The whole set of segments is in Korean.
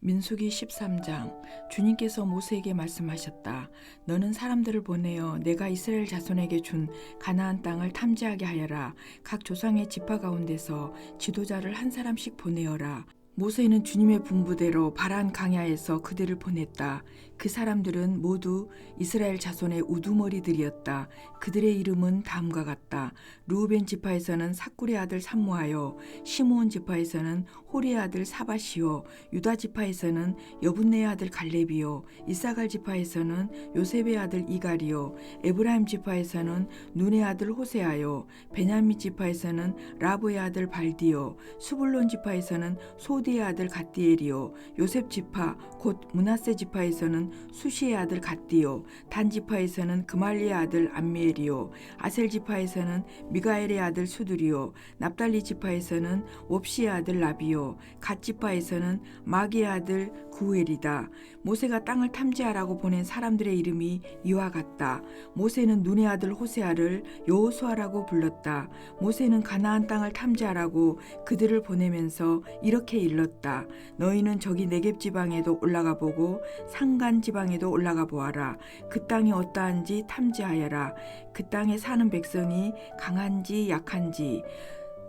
민수기 13장. 주님께서 모세에게 말씀하셨다. 너는 사람들을 보내어 내가 이스라엘 자손에게 준 가나안 땅을 탐지하게 하여라. 각 조상의 지파 가운데서 지도자를 한 사람씩 보내어라. 모세는 주님의 분부대로 바란 강야에서 그들을 보냈다. 그 사람들은 모두 이스라엘 자손의 우두머리들이었다. 그들의 이름은 다음과 같다. 르우벤 지파에서는 사꿀의 아들 삼무하여, 시므온 지파에서는 호리의 아들 사바시요, 유다 지파에서는 여분네의 아들 갈렙이요, 이사갈 지파에서는 요셉의 아들 이갈이요, 에브라임 지파에서는 눈의 아들 호세아요, 베냐민 지파에서는 라브의 아들 발디요, 수불론 지파에서는 소디의 아들 갓디엘이요, 요셉 지파 곧 므낫세 지파에서는 수시의 아들 갓디요, 단 지파에서는 그말리의 아들 암미엘이요, 아셀 지파에서는 미가엘의 아들 수두리요, 납달리 지파에서는 옵시의 아들 라비요, 갓 지파에서는 마기의 아들 구엘이다. 모세가 땅을 탐지하라고 보낸 사람들의 이름이 이와 같다. 모세는 눈의 아들 호세아를 여호수아라고 불렀다. 모세는 가나안 땅을 탐지하라고 그들을 보내면서 이렇게 일렀다. 너희는 저기 네겝 지방에도 올라가 보고 산간 지방에도 올라가 보아라. 그 땅이 어떠한지 탐지하여라. 그 땅에 사는 백성이 강한지 약한지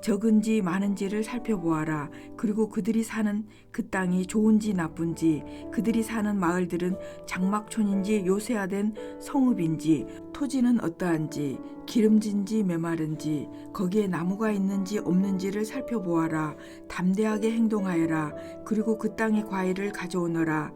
적은지 많은지를 살펴보아라. 그리고 그들이 사는 그 땅이 좋은지 나쁜지, 그들이 사는 마을들은 장막촌인지 요새화된 성읍인지, 토지는 어떠한지, 기름진지 메마른지, 거기에 나무가 있는지 없는지를 살펴보아라. 담대하게 행동하여라. 그리고 그 땅의 과일을 가져오너라.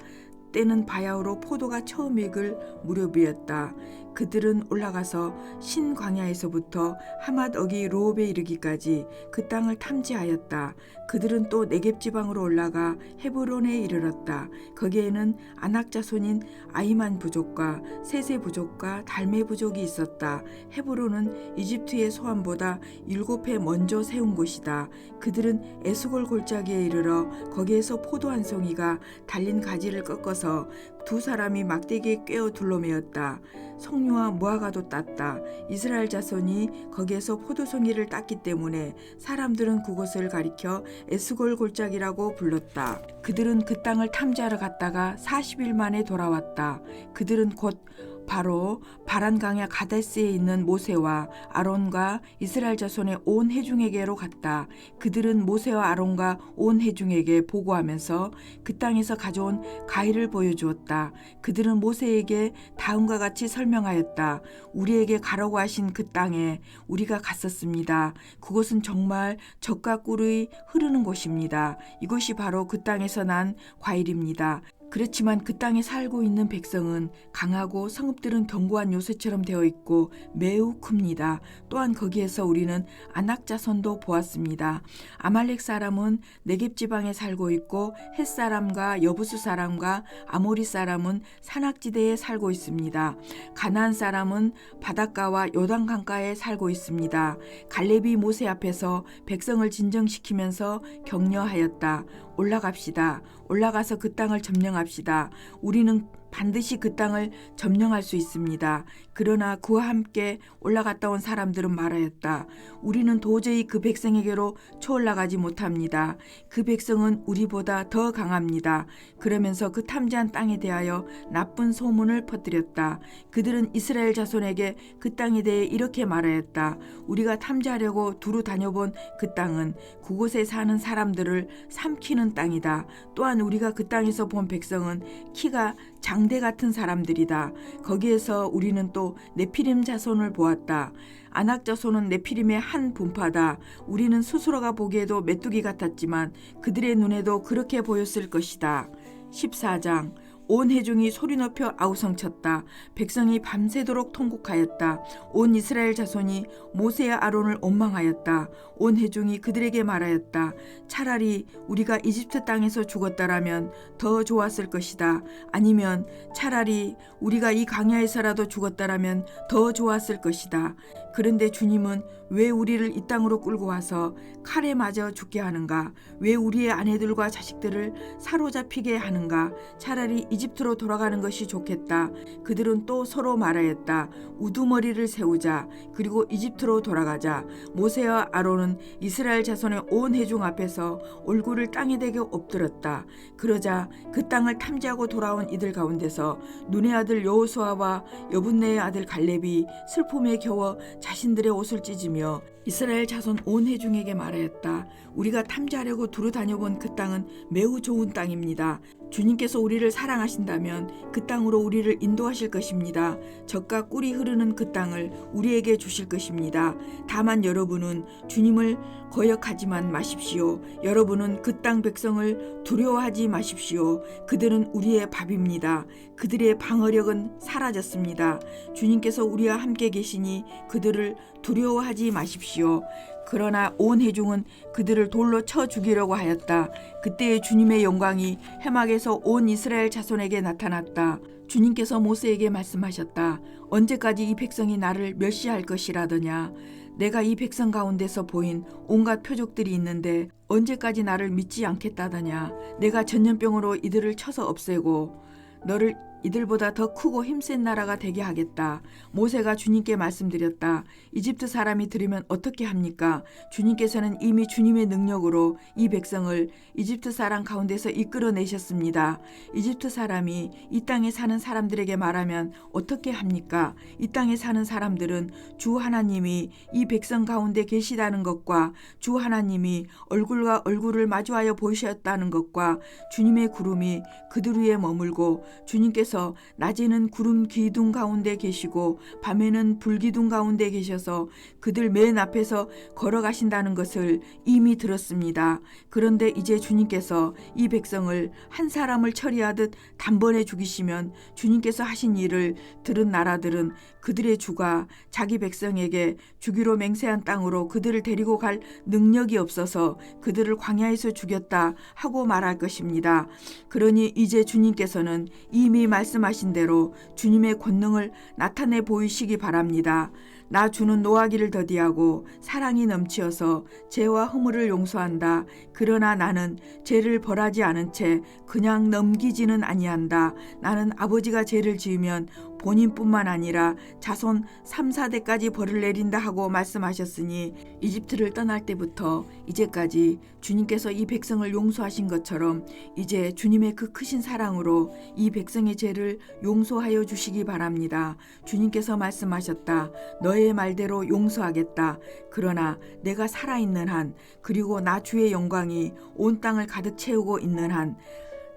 때는 바야흐로 포도가 처음 익을 무렵이었다. 그들은 올라가서 신광야에서부터 하맛어기 르홉에 이르기까지 그 땅을 탐지하였다. 그들은 또 네겝 지방으로 올라가 헤브론에 이르렀다. 거기에는 아낙 자손인 아히만 부족과 세세 부족과 달메 부족이 있었다. 헤브론은 이집트의 소환보다 7배 먼저 세운 곳이다. 그들은 에스골 골짜기에 이르러 거기에서 포도 한 송이가 달린 가지를 꺾어서 두 사람이 막대기에 꿰어 둘러매었다. 석류와 무화과도 땄다. 이스라엘 자손이 거기에서 포도송이를 땄기 때문에 사람들은 그곳을 가리켜 에스골 골짜기라고 불렀다. 그들은 그 땅을 탐지하러 갔다가 40일 만에 돌아왔다. 그들은 곧 바로 바란 강야 가데스에 있는 모세와 아론과 이스라엘 자손의 온 회중에게로 갔다. 그들은 모세와 아론과 온 회중에게 보고하면서 그 땅에서 가져온 과일을 보여주었다. 그들은 모세에게 다음과 같이 설명하였다. 우리에게 가라고 하신 그 땅에 우리가 갔었습니다. 그곳은 정말 젖과 꿀이 흐르는 곳입니다. 이곳이 바로 그 땅에서 난 과일입니다. 그렇지만 그 땅에 살고 있는 백성은 강하고 성읍들은 견고한 요새처럼 되어 있고 매우 큽니다. 또한 거기에서 우리는 아낙 자손도 보았습니다. 아말렉 사람은 네겝 지방에 살고 있고 헷 사람과 여부수 사람과 아모리 사람은 산악지대에 살고 있습니다. 가나안 사람은 바닷가와 요단 강가에 살고 있습니다. 갈렙이 모세 앞에서 백성을 진정시키면서 격려하였다. 올라갑시다. 올라가서 그 땅을 점령합시다. 우리는 반드시 그 땅을 점령할 수 있습니다. 그러나 그와 함께 올라갔다 온 사람들은 말하였다. 우리는 도저히 그 백성에게로 초올라가지 못합니다. 그 백성은 우리보다 더 강합니다. 그러면서 그 탐지한 땅에 대하여 나쁜 소문을 퍼뜨렸다. 그들은 이스라엘 자손에게 그 땅에 대해 이렇게 말하였다. 우리가 탐지하려고 두루 다녀본 그 땅은 그곳에 사는 사람들을 삼키는 땅이다. 또한 우리가 그 땅에서 본 백성은 키가 장대 같은 사람들이다. 거기에서 우리는 또 네피림 자손을 보았다. 아낙 자손은 네피림의 한 분파다. 우리는 스스로가 보기에도 메뚜기 같았지만 그들의 눈에도 그렇게 보였을 것이다. 14장. 온 회중이 소리 높여 아우성쳤다. 백성이 밤새도록 통곡하였다. 온 이스라엘 자손이 모세와 아론을 원망하였다. 온 회중이 그들에게 말하였다. 차라리 우리가 이집트 땅에서 죽었다라면 더 좋았을 것이다. 아니면 차라리 우리가 이 광야에서라도 죽었다라면 더 좋았을 것이다. 그런데 주님은 왜 우리를 이 땅으로 끌고 와서 칼에 맞아 죽게 하는가? 왜 우리의 아내들과 자식들을 사로잡히게 하는가? 차라리 이집트로 돌아가는 것이 좋겠다. 그들은 또 서로 말하였다. 우두머리를 세우자. 그리고 이집트로 돌아가자. 모세와 아론은 이스라엘 자손의 온 회중 앞에서 얼굴을 땅에 대게 엎드렸다. 그러자 그 땅을 탐지하고 돌아온 이들 가운데서 눈의 아들 여호수아와 여분네의 아들 갈렙이 슬픔에 겨워 자신들의 옷을 찢으며 이스라엘 자손 온 회중에게 말하였다. 우리가 탐지하려고 두루 다녀본 그 땅은 매우 좋은 땅입니다. 주님께서 우리를 사랑하신다면 그 땅으로 우리를 인도하실 것입니다. 젖과 꿀이 흐르는 그 땅을 우리에게 주실 것입니다. 다만 여러분은 주님을 거역하지만 마십시오. 여러분은 그 땅 백성을 두려워하지 마십시오. 그들은 우리의 밥입니다. 그들의 방어력은 사라졌습니다. 주님께서 우리와 함께 계시니 그들을 두려워하지 마십시오. 그러나 온 회중은 그들을 돌로 쳐 죽이려고 하였다. 그때의 주님의 영광이 해막에서 온 이스라엘 자손에게 나타났다. 주님께서 모세에게 말씀하셨다. 언제까지 이 백성이 나를 멸시할 것이라더냐. 내가 이 백성 가운데서 보인 온갖 표적들이 있는데 언제까지 나를 믿지 않겠다더냐. 내가 전염병으로 이들을 쳐서 없애고 너를 이들보다 더 크고 힘센 나라가 되게 하겠다. 모세가 주님께 말씀드렸다. 이집트 사람이 들으면 어떻게 합니까? 주님께서는 이미 주님의 능력으로 이 백성을 이집트 사람 가운데서 이끌어내셨습니다. 이집트 사람이 이 땅에 사는 사람들에게 말하면 어떻게 합니까? 이 땅에 사는 사람들은 주 하나님이 이 백성 가운데 계시다는 것과 주 하나님이 얼굴과 얼굴을 마주하여 보이셨다는 것과 주님의 구름이 그들 위에 머물고 주님께서 낮에는 구름 기둥 가운데 계시고 밤에는 불기둥 가운데 계셔서 그들 맨 앞에서 걸어가신다는 것을 이미 들었습니다. 그런데 이제 주님께서 이 백성을 한 사람을 처리하듯 단번에 죽이시면 주님께서 하신 일을 들은 나라들은 그들의 주가 자기 백성에게 주기로 맹세한 땅으로 그들을 데리고 갈 능력이 없어서 그들을 광야에서 죽였다 하고 말할 것입니다. 그러니 이제 주님께서는 이미 말씀하신 대로 주님의 권능을 나타내 보이시기 바랍니다. 나 주는 노하기를 더디하고 사랑이 넘치어서 죄와 허물을 용서한다. 그러나 나는 죄를 벌하지 않은 채 그냥 넘기지는 아니한다. 나는 아버지가 죄를 지으면 본인뿐만 아니라 자손 3, 4대까지 벌을 내린다 하고 말씀하셨으니 이집트를 떠날 때부터 이제까지 주님께서 이 백성을 용서하신 것처럼 이제 주님의 그 크신 사랑으로 이 백성의 죄를 용서하여 주시기 바랍니다. 주님께서 말씀하셨다. 너의 말대로 용서하겠다. 그러나 내가 살아있는 한 그리고 나 주의 영광이 온 땅을 가득 채우고 있는 한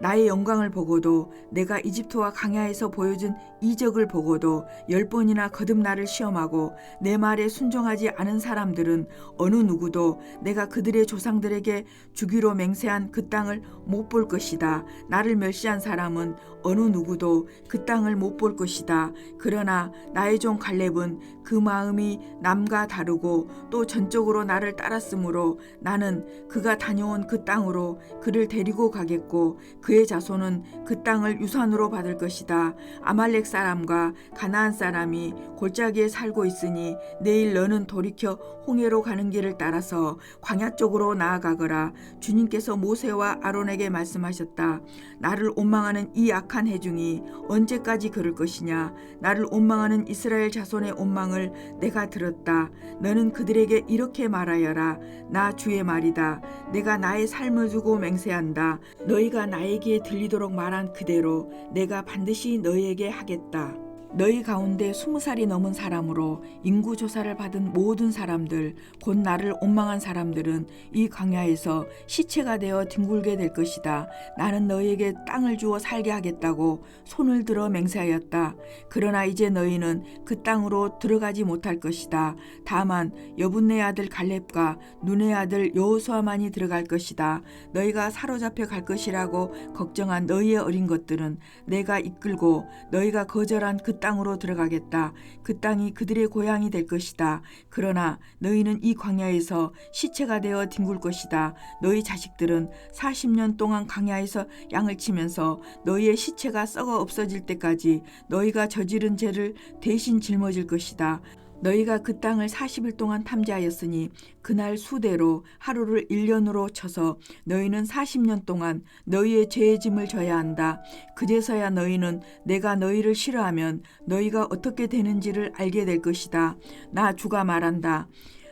나의 영광을 보고도 내가 이집트와 광야에서 보여준 이적을 보고도 10번이나 거듭 나를 시험하고 내 말에 순종하지 않은 사람들은 어느 누구도 내가 그들의 조상들에게 주기로 맹세한 그 땅을 못 볼 것이다. 나를 멸시한 사람은 어느 누구도 그 땅을 못 볼 것이다. 그러나 나의 종 갈렙은 그 마음이 남과 다르고 또 전적으로 나를 따랐으므로 나는 그가 다녀온 그 땅으로 그를 데리고 가겠고 그의 자손은 그 땅을 유산으로 받을 것이다. 아말렉 사람과 가나안 사람이 골짜기에 살고 있으니 내일 너는 돌이켜 홍해로 가는 길을 따라서 광야 쪽으로 나아가거라. 주님께서 모세와 아론에게 말씀하셨다. 나를 원망하는 이 악한 회중이 언제까지 그럴 것이냐. 나를 원망하는 이스라엘 자손의 원망을 내가 들었다. 너는 그들에게 이렇게 말하여라. 나 주의 말이다. 내가 나의 삶을 두고 맹세한다. 너희가 나에게 들리도록 말한 그대로 내가 반드시 너희에게 하겠다. 너희 가운데 20살이 넘은 사람으로 인구조사를 받은 모든 사람들, 곧 나를 원망한 사람들은 이 광야에서 시체가 되어 뒹굴게 될 것이다. 나는 너희에게 땅을 주어 살게 하겠다고 손을 들어 맹세하였다. 그러나 이제 너희는 그 땅으로 들어가지 못할 것이다. 다만 여분네 아들 갈렙과 눈의 아들 여호수아만이 들어갈 것이다. 너희가 사로잡혀 갈 것이라고 걱정한 너희의 어린 것들은 내가 이끌고 너희가 거절한 그 땅으로 들어가겠다. 그 땅이 그들의 고향이 될 것이다. 그러나 너희는 이 광야에서 시체가 되어 뒹굴 것이다. 너희 자식들은 40년 동안 광야에서 양을 치면서 너희의 시체가 썩어 없어질 때까지 너희가 저지른 죄를 대신 짊어질 것이다. 너희가 그 땅을 40일 동안 탐지하였으니 그날 수대로 하루를 1년으로 쳐서 너희는 40년 동안 너희의 죄의 짐을 져야 한다. 그제서야 너희는 내가 너희를 싫어하면 너희가 어떻게 되는지를 알게 될 것이다. 나 주가 말한다.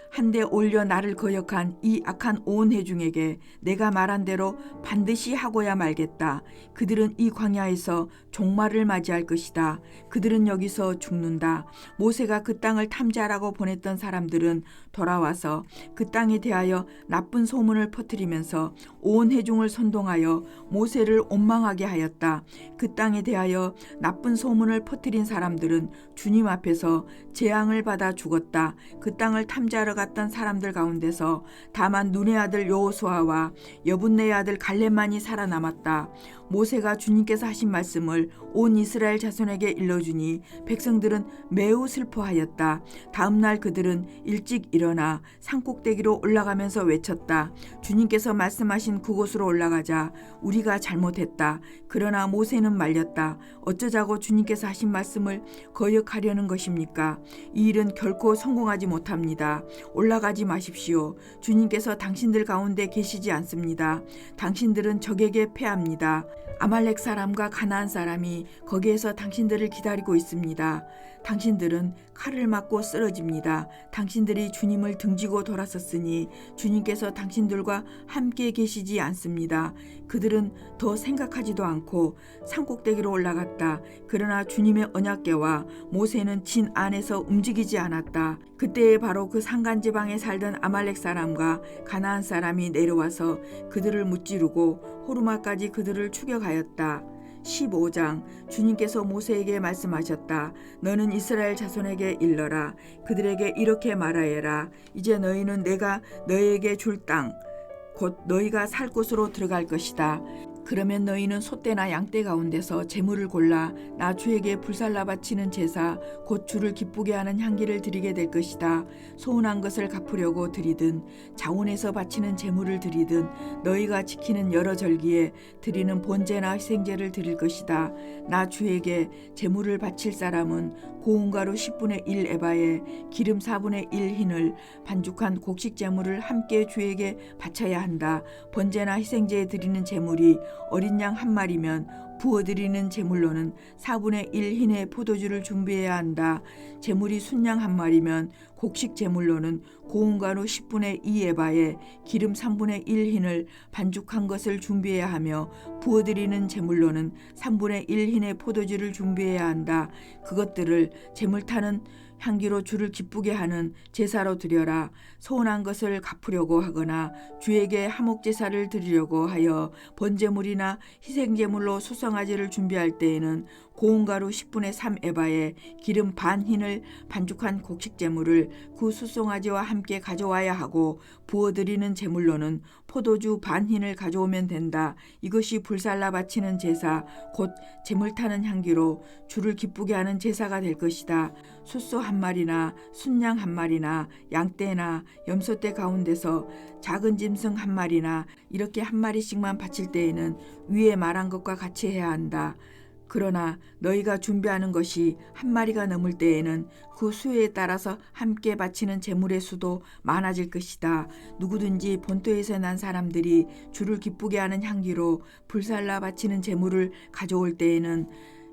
한데 올려 나를 거역한 이 악한 온 회중에게 내가 말한 대로 반드시 하고야 말겠다. 그들은 이 광야에서 종말을 맞이할 것이다. 그들은 여기서 죽는다. 모세가 그 땅을 탐지하라고 보냈던 사람들은 돌아와서 그 땅에 대하여 나쁜 소문을 퍼뜨리면서 온 회중을 선동하여 모세를 원망하게 하였다. 그 땅에 대하여 나쁜 소문을 퍼뜨린 사람들은 주님 앞에서 재앙을 받아 죽었다. 그 땅을 탐지하러 갔던 사람들 가운데서 다만 눈의 아들 여호수아와 여분네의 아들 갈렙만이 살아남았다. 모세가 주님께서 하신 말씀을 온 이스라엘 자손에게 일러주니 백성들은 매우 슬퍼하였다. 다음 날 그들은 일찍 일어나 산꼭대기로 올라가면서 외쳤다. 주님께서 말씀하신 그곳으로 올라가자. 우리가 잘못했다. 그러나 모세는 말렸다. 어쩌자고 주님께서 하신 말씀을 거역하려는 것입니까? 이 일은 결코 성공하지 못합니다. 올라가지 마십시오. 주님께서 당신들 가운데 계시지 않습니다. 당신들은 적에게 패합니다. 아말렉 사람과 가나안 사람이 거기에서 당신들을 기다리고 있습니다. 당신들은 칼을 맞고 쓰러집니다. 당신들이 주님을 등지고 돌아섰으니 주님께서 당신들과 함께 계시지 않습니다. 그들은 더 생각하지도 않고 산꼭대기로 올라갔다. 그러나 주님의 언약궤와 모세는 진 안에서 움직이지 않았다. 그때에 바로 그 산간지방에 살던 아말렉 사람과 가나안 사람이 내려와서 그들을 무찌르고 호르마까지 그들을 추격하였다. 15장 주님께서 모세에게 말씀하셨다. 너는 이스라엘 자손에게 일러라. 그들에게 이렇게 말하여라. 이제 너희는 내가 너희에게 줄 땅, 곧 너희가 살 곳으로 들어갈 것이다. 그러면 너희는 소떼나 양떼 가운데서 제물을 골라 나 주에게 불살라 바치는 제사 곧 주를 기쁘게 하는 향기를 드리게 될 것이다. 소원한 것을 갚으려고 드리든 자원에서 바치는 제물을 드리든 너희가 지키는 여러 절기에 드리는 번제나 희생제를 드릴 것이다. 나 주에게 제물을 바칠 사람은 고운 가루 10분의 1 에바에 기름 4분의 1 흰을 반죽한 곡식 제물을 함께 주에게 바쳐야 한다. 번제나 희생제에 드리는 제물이 어린 양 한 마리면 부어드리는 제물로는 4분의 1 흰의 포도주를 준비해야 한다. 제물이 순양 한 마리면 곡식 제물로는 고운 가루 10분의 2 에바에 기름 3분의 1 흰을 반죽한 것을 준비해야 하며 부어드리는 제물로는 3분의 1 흰의 포도주를 준비해야 한다. 그것들을 제물 타는 향기로 주를 기쁘게 하는 제사로 드려라. 소원한 것을 갚으려고 하거나 주에게 화목제사를 드리려고 하여 번제물이나 희생제물로 수송아지를 준비할 때에는 고운 가루 10분의 3 에바에 기름 반 흰을 반죽한 곡식제물을 그 수송아지와 함께 가져와야 하고 부어드리는 제물로는 포도주 반 흰을 가져오면 된다. 이것이 불살라 바치는 제사 곧 제물 타는 향기로 주를 기쁘게 하는 제사가 될 것이다. 숫소 한 마리나 순양 한 마리나 양떼나 염소떼 가운데서 작은 짐승 한 마리나 이렇게 한 마리씩만 바칠 때에는 위에 말한 것과 같이 해야 한다. 그러나 너희가 준비하는 것이 한 마리가 넘을 때에는 그 수에 따라서 함께 바치는 제물의 수도 많아질 것이다. 누구든지 본토에서 난 사람들이 주를 기쁘게 하는 향기로 불살라 바치는 제물을 가져올 때에는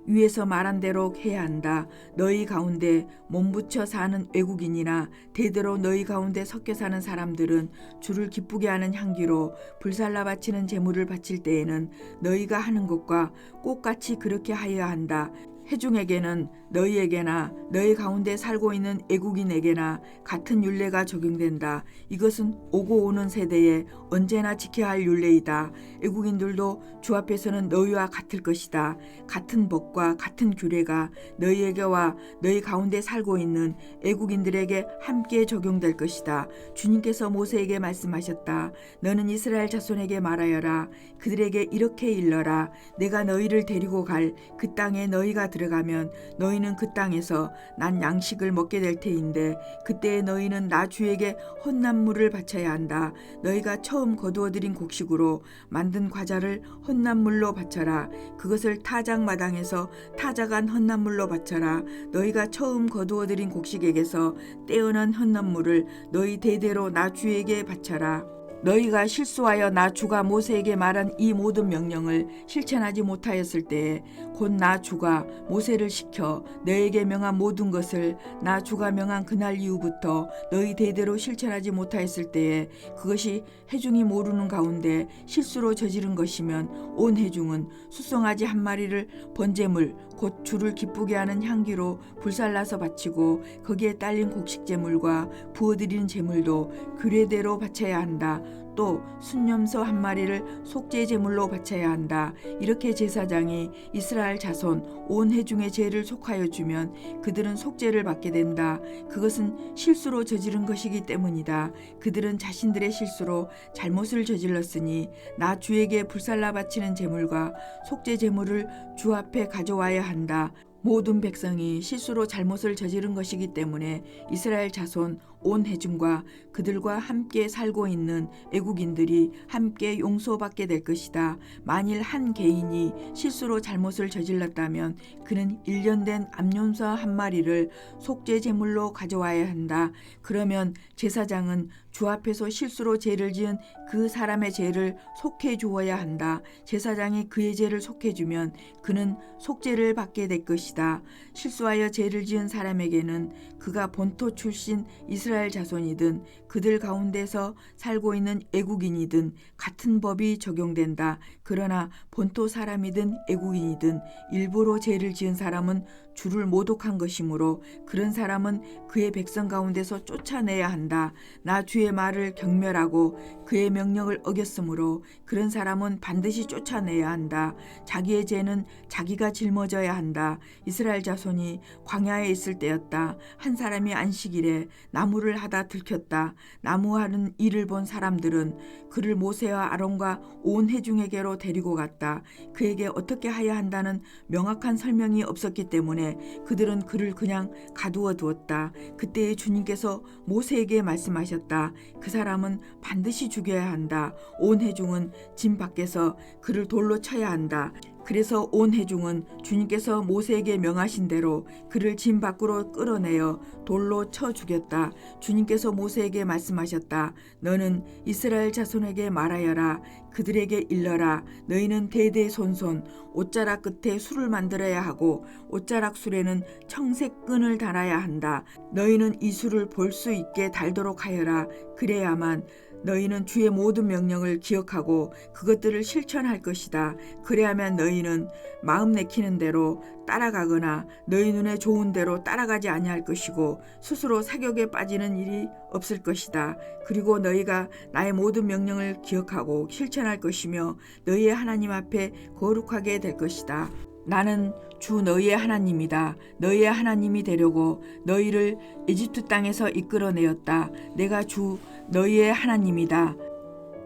위에서 말한 대로 해야 한다. 너희 가운데 몸붙여 사는 외국인이나 대대로 너희 가운데 섞여 사는 사람들은 주를 기쁘게 하는 향기로 불살라 바치는 제물을 바칠 때에는 너희가 하는 것과 똑같이 그렇게 하여야 한다. 회중에게는 너희에게나 너희 가운데 살고 있는 외국인에게나 같은 율례가 적용된다. 이것은 오고 오는 세대에 언제나 지켜야 할 율례이다. 외국인들도 주 앞에서는 너희와 같을 것이다. 같은 법과 같은 규례가 너희에게와 너희 가운데 살고 있는 외국인들에게 함께 적용될 것이다. 주님께서 모세에게 말씀하셨다. 너는 이스라엘 자손에게 말하여라. 그들에게 이렇게 일러라. 내가 너희를 데리고 갈 그 땅에 너희가 들어가면 너희는 그 땅에서 난 양식을 먹게 될 테인데 그때에 너희는 나 주에게 혼납물을 바쳐야 한다. 너희가 처음 거두어들인 곡식으로 만든 과자를 혼납물로 바쳐라. 그것을 타작마당에서 타작한 혼납물로 바쳐라. 너희가 처음 거두어들인 곡식에게서 떼어난 혼납물을 너희 대대로 나 주에게 바쳐라. 너희가 실수하여 나 주가 모세에게 말한 이 모든 명령을 실천하지 못하였을 때에 곧 나 주가 모세를 시켜 너희에게 명한 모든 것을 나 주가 명한 그날 이후부터 너희 대대로 실천하지 못하였을 때에 그것이 회중이 모르는 가운데 실수로 저지른 것이면 온 회중은 수송아지 한 마리를 번제물 곧 주를 기쁘게 하는 향기로 불살라서 바치고 거기에 딸린 곡식 제물과 부어드리는 제물도 규례대로 바쳐야 한다. 또 순념소 한 마리를 속죄 제물로 바쳐야 한다. 이렇게 제사장이 이스라엘 자손 온 회중의 죄를 속하여 주면 그들은 속죄를 받게 된다. 그것은 실수로 저지른 것이기 때문이다. 그들은 자신들의 실수로 잘못을 저질렀으니 나 주에게 불살라 바치는 제물과 속죄 제물을 주 앞에 가져와야 한다. 모든 백성이 실수로 잘못을 저지른 것이기 때문에 이스라엘 자손 온 회중과 그들과 함께 살고 있는 애국인들이 함께 용서받게 될 것이다. 만일 한 개인이 실수로 잘못을 저질렀다면 그는 1년 된 암염소 한 마리를 속죄 제물로 가져와야 한다. 그러면 제사장은 주 앞에서 실수로 죄를 지은 그 사람의 죄를 속해 주어야 한다. 제사장이 그의 죄를 속해 주면 그는 속죄를 받게 될 것이다. 실수하여 죄를 지은 사람에게는 그가 본토 출신 이스라엘 자손이든 그들 가운데서 살고 있는 애국인이든 같은 법이 적용된다. 그러나 본토 사람이든 애국인이든 일부러 죄를 지은 사람은 주를 모독한 것이므로 그런 사람은 그의 백성 가운데서 쫓아내야 한다. 나 주의 말을 경멸하고 그의 명령을 어겼으므로 그런 사람은 반드시 쫓아내야 한다. 자기의 죄는 자기가 짊어져야 한다. 이스라엘 자손이 광야에 있을 때였다. 한 사람이 안식일에 나무를 하다 들켰다. 나무하는 일을 본 사람들은 그를 모세와 아론과 온 회중에게로 데리고 갔다. 그에게 어떻게 하여야 한다는 명확한 설명이 없었기 때문에 그들은 그를 그냥 가두어 두었다. 그때에 주님께서 모세에게 말씀하셨다. 그 사람은 반드시 죽여야 한다. 온 회중은 진 밖에서 그를 돌로 쳐야 한다. 그래서 온 회중은 주님께서 모세에게 명하신 대로 그를 진 밖으로 끌어내어 돌로 쳐 죽였다. 주님께서 모세에게 말씀하셨다. 너는 이스라엘 자손에게 말하여라. 그들에게 일러라. 너희는 대대손손 옷자락 끝에 술을 만들어야 하고 옷자락 술에는 청색 끈을 달아야 한다. 너희는 이 술을 볼 수 있게 달도록 하여라. 그래야만 너희는 주의 모든 명령을 기억하고 그것들을 실천할 것이다. 그래야만 너희는 마음 내키는 대로 따라가거나 너희 눈에 좋은 대로 따라가지 아니할 것이고 스스로 사격에 빠지는 일이 없을 것이다. 그리고 너희가 나의 모든 명령을 기억하고 실천할 것이며 너희의 하나님 앞에 거룩하게 될 것이다. 나는 주 너희의 하나님이다. 너희의 하나님이 되려고 너희를 이집트 땅에서 이끌어내었다. 내가 주 너희의 하나님이다.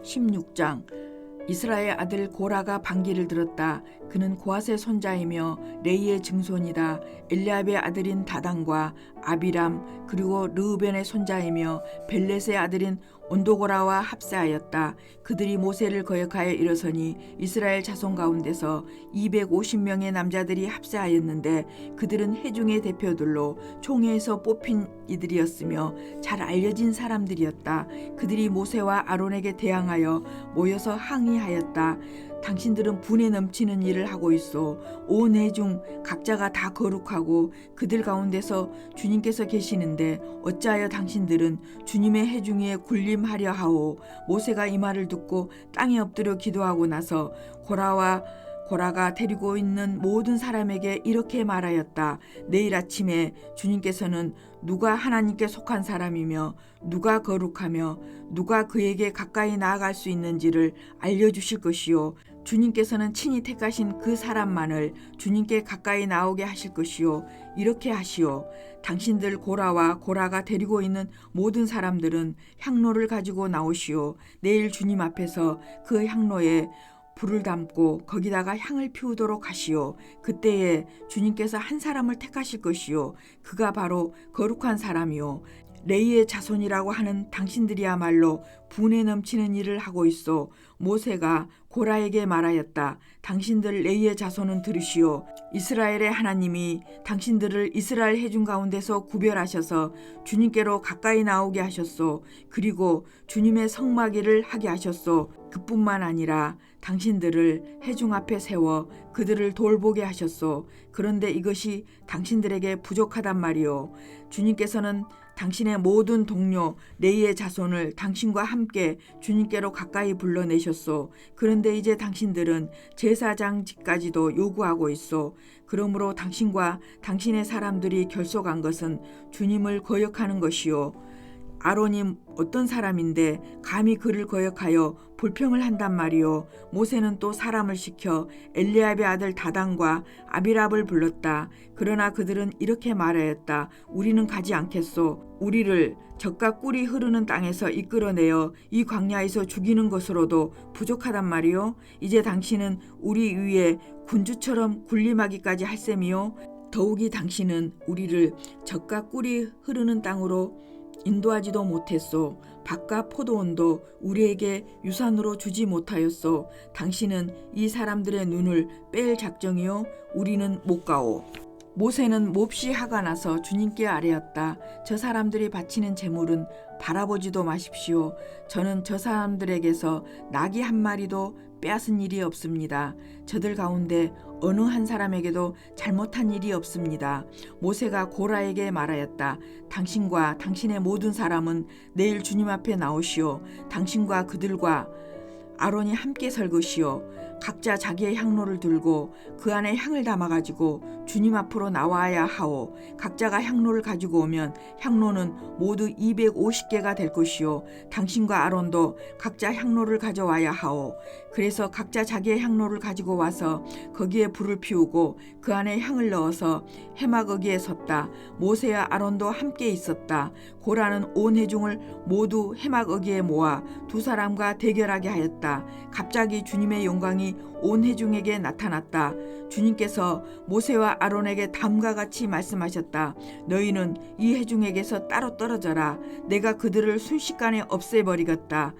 16장 이스라엘 아들 고라가 반기를 들었다. 그는 고핫의 손자이며 레이의 증손이다. 엘리압의 아들인 다단과 아비람 그리고 르우벤의 손자이며 벨렛의 아들인 온도고라와 합세하였다. 그들이 모세를 거역하여 일어서니 이스라엘 자손 가운데서 250명의 남자들이 합세하였는데 그들은 회중의 대표들로 총회에서 뽑힌 이들이었으며 잘 알려진 사람들이었다. 그들이 모세와 아론에게 대항하여 모여서 항의하였다. 당신들은 분에 넘치는 일을 하고 있어. 온 회중 각자가 다 거룩하고 그들 가운데서 주님께서 계시는데 어찌하여 당신들은 주님의 회중 위에 군림하려 하오. 모세가 이 말을 듣고 땅에 엎드려 기도하고 나서 고라가 데리고 있는 모든 사람에게 이렇게 말하였다. 내일 아침에 주님께서는 누가 하나님께 속한 사람이며 누가 거룩하며 누가 그에게 가까이 나아갈 수 있는지를 알려주실 것이요. 주님께서는 친히 택하신 그 사람만을 주님께 가까이 나오게 하실 것이요. 이렇게 하시오. 당신들 고라가 데리고 있는 모든 사람들은 향로를 가지고 나오시오. 내일 주님 앞에서 그 향로에 불을 담고 거기다가 향을 피우도록 하시오. 그때에 주님께서 한 사람을 택하실 것이요. 그가 바로 거룩한 사람이요. 레위의 자손이라고 하는 당신들이야말로 분에 넘치는 일을 하고 있어. 모세가 고라에게 말하였다. 당신들 레위의 자손은 들으시오. 이스라엘의 하나님이 당신들을 이스라엘 회중 가운데서 구별하셔서 주님께로 가까이 나오게 하셨소. 그리고 주님의 성막일을 하게 하셨소. 그뿐만 아니라 당신들을 회중 앞에 세워 그들을 돌보게 하셨소. 그런데 이것이 당신들에게 부족하단 말이오. 주님께서는 당신의 모든 동료 레위의 자손을 당신과 함께 주님께로 가까이 불러내셨소. 그런데 이제 당신들은 제사장직까지도 요구하고 있소. 그러므로 당신과 당신의 사람들이 결속한 것은 주님을 거역하는 것이요. 아론이 어떤 사람인데 감히 그를 거역하여 불평을 한단 말이요. 모세는 또 사람을 시켜 엘리압의 아들 다단과 아비랍을 불렀다. 그러나 그들은 이렇게 말하였다. 우리는 가지 않겠소. 우리를 젖과 꿀이 흐르는 땅에서 이끌어내어 이 광야에서 죽이는 것으로도 부족하단 말이요. 이제 당신은 우리 위에 군주처럼 군림하기까지 할 셈이요. 더욱이 당신은 우리를 젖과 꿀이 흐르는 땅으로 인도하지도 못했소. 밭과 포도원도 우리에게 유산으로 주지 못하였소. 당신은 이 사람들의 눈을 뺄 작정이요. 우리는 못 가오. 모세는 몹시 화가 나서 주님께 아뢰었다. 저 사람들이 바치는 제물은 바라보지도 마십시오. 저는 저 사람들에게서 나귀 한 마리도 빼앗은 일이 없습니다. 저들 가운데 어느 한 사람에게도 잘못한 일이 없습니다. 모세가 고라에게 말하였다. 당신과 당신의 모든 사람은 내일 주님 앞에 나오시오. 당신과 그들과 아론이 함께 설 것이요. 각자 자기의 향로를 들고 그 안에 향을 담아가지고 주님 앞으로 나와야 하오. 각자가 향로를 가지고 오면 향로는 모두 250개가 될 것이요. 당신과 아론도 각자 향로를 가져와야 하오. 그래서 각자 자기의 향로를 가지고 와서 거기에 불을 피우고 그 안에 향을 넣어서 해막어기에 섰다. 모세와 아론도 함께 있었다. 고라는 온 회중을 모두 해막어기에 모아 두 사람과 대결하게 하였다. 갑자기 주님의 영광이 온 회중에게 나타났다. 주님께서 모세와 아론에게 다음과 같이 말씀하셨다. 너희는 이 회중에게서 따로 떨어져라. 내가 그들을 순식간에 없애버리겠다.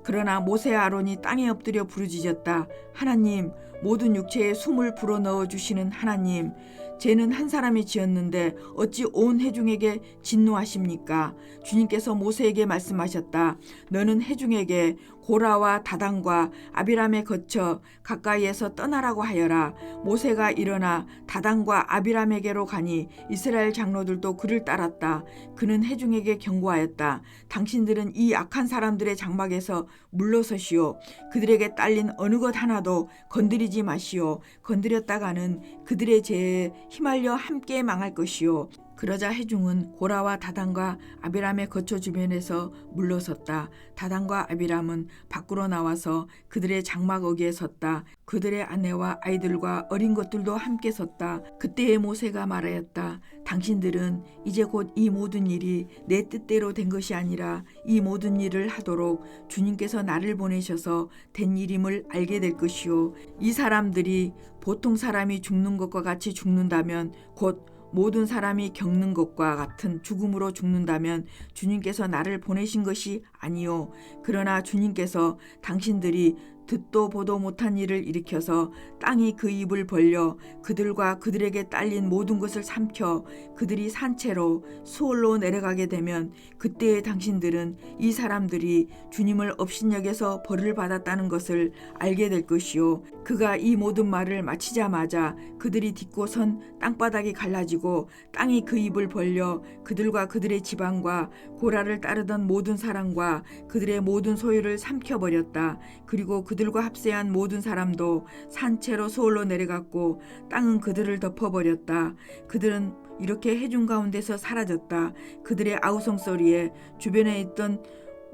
그러나 모세와 아론이 땅에 엎드려 부르짖었다. 하나님, 모든 육체에 숨을 불어넣어 주시는 하나님, 죄는 한 사람이 지었는데 어찌 온 회중에게 진노하십니까? 주님께서 모세에게 말씀하셨다. 너는 회중에게 고라와 다단과 아비람에 거쳐 가까이에서 떠나라고 하여라. 모세가 일어나 다단과 아비람에게로 가니 이스라엘 장로들도 그를 따랐다. 그는 회중에게 경고하였다. 당신들은 이 악한 사람들의 장막에서 물러서시오. 그들에게 딸린 어느 것 하나도 건드리지 마시오. 건드렸다가는 그들의 죄에 휘말려 함께 망할 것이오. 그러자 회중은 고라와 다단과 아비람의 거처 주변에서 물러섰다. 다단과 아비람은 밖으로 나와서 그들의 장막어기에 섰다. 그들의 아내와 아이들과 어린 것들도 함께 섰다. 그때에 모세가 말하였다. 당신들은 이제 곧 이 모든 일이 내 뜻대로 된 것이 아니라 이 모든 일을 하도록 주님께서 나를 보내셔서 된 일임을 알게 될 것이요. 이 사람들이 보통 사람이 죽는 것과 같이 죽는다면 곧 모든 사람이 겪는 것과 같은 죽음으로 죽는다면 주님께서 나를 보내신 것이 아니요. 그러나 주님께서 당신들이 듣도 보도 못한 일을 일으켜서 땅이 그 입을 벌려 그들과 그들에게 딸린 모든 것을 삼켜 그들이 산채로 수월로 내려가게 되면 그때의 당신들은 이 사람들이 주님을 업신여겨서 벌을 받았다는 것을 알게 될 것이요. 그가 이 모든 말을 마치자마자 그들이 딛고 선 땅바닥이 갈라지고 땅이 그 입을 벌려 그들과 그들의 지방과 고라를 따르던 모든 사람과 그들의 모든 소유를 삼켜버렸다. 그리고 그들과 합세한 모든 사람도 산채로 서울로 내려갔고 땅은 그들을 덮어버렸다. 그들은 이렇게 회중 가운데서 사라졌다. 그들의 아우성 소리에 주변에 있던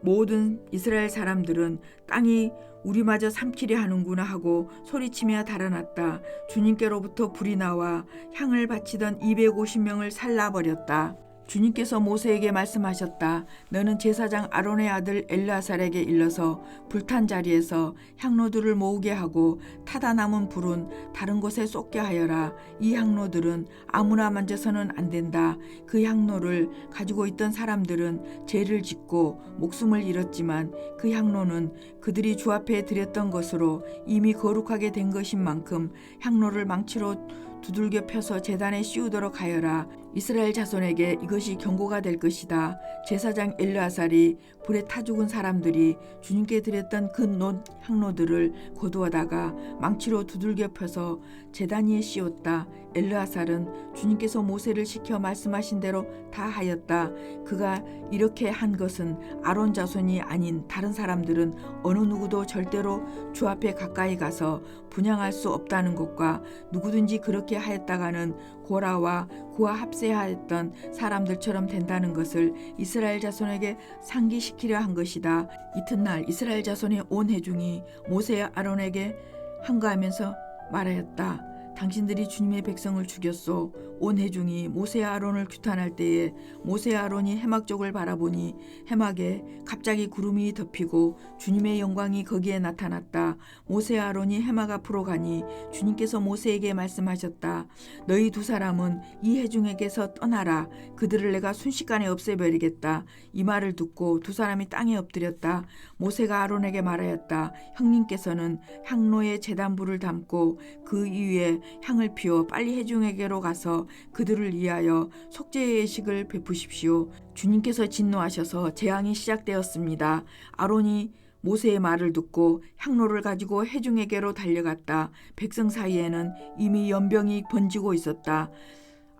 모든 이스라엘 사람들은 땅이 우리마저 삼키려 하는구나 하고 소리치며 달아났다. 주님께로부터 불이 나와 향을 바치던 250명을 살라버렸다. 주님께서 모세에게 말씀하셨다. 너는 제사장 아론의 아들 엘르아살에게 일러서 불탄 자리에서 향로들을 모으게 하고 타다 남은 불은 다른 곳에 쏟게 하여라. 이 향로들은 아무나 만져서는 안 된다. 그 향로를 가지고 있던 사람들은 죄를 짓고 목숨을 잃었지만 그 향로는 그들이 주 앞에 드렸던 것으로 이미 거룩하게 된 것인 만큼 향로를 망치로 두들겨 펴서 제단에 씌우도록 하여라. 이스라엘 자손에게 이것이 경고가 될 것이다. 제사장 엘르아살이 불에 타 죽은 사람들이 주님께 드렸던 그 논 향로들을 거두어다가 망치로 두들겨 펴서 제단 위에 씌웠다. 엘르아살은 주님께서 모세를 시켜 말씀하신 대로 다 하였다. 그가 이렇게 한 것은 아론 자손이 아닌 다른 사람들은 어느 누구도 절대로 주 앞에 가까이 가서 분향할 수 없다는 것과 누구든지 그렇게 하였다가는 고라와 그와 합세하였던 사람들처럼 된다는 것을 이스라엘 자손에게 상기시키려 한 것이다. 이튿날 이스라엘 자손의 온 회중이 모세와 아론에게 항거하면서 말하였다. 당신들이 주님의 백성을 죽였소. 온 회중이 모세와 아론을 규탄할 때에 모세와 아론이 해막 쪽을 바라보니 해막에 갑자기 구름이 덮이고 주님의 영광이 거기에 나타났다. 모세와 아론이 해막 앞으로 가니 주님께서 모세에게 말씀하셨다. 너희 두 사람은 이 회중에게서 떠나라. 그들을 내가 순식간에 없애버리겠다. 이 말을 듣고 두 사람이 땅에 엎드렸다. 모세가 아론에게 말하였다. 형님께서는 향로에 제단불을 담고 그 위에 향을 피워 빨리 회중에게로 가서 그들을 위하여 속죄의 예식을 베푸십시오. 주님께서 진노하셔서 재앙이 시작되었습니다. 아론이 모세의 말을 듣고 향로를 가지고 회중에게로 달려갔다. 백성 사이에는 이미 연병이 번지고 있었다.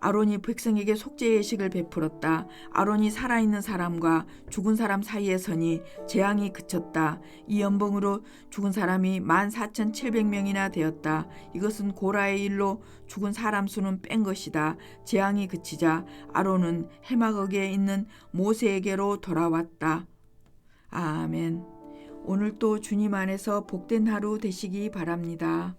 아론이 백성에게 속죄의 예식을 베풀었다. 아론이 살아있는 사람과 죽은 사람 사이에 서니 재앙이 그쳤다. 이 연병으로 죽은 사람이 14,700명이나 되었다. 이것은 고라의 일로 죽은 사람 수는 뺀 것이다. 재앙이 그치자 아론은 해막역에 있는 모세에게로 돌아왔다. 아멘. 오늘도 주님 안에서 복된 하루 되시기 바랍니다.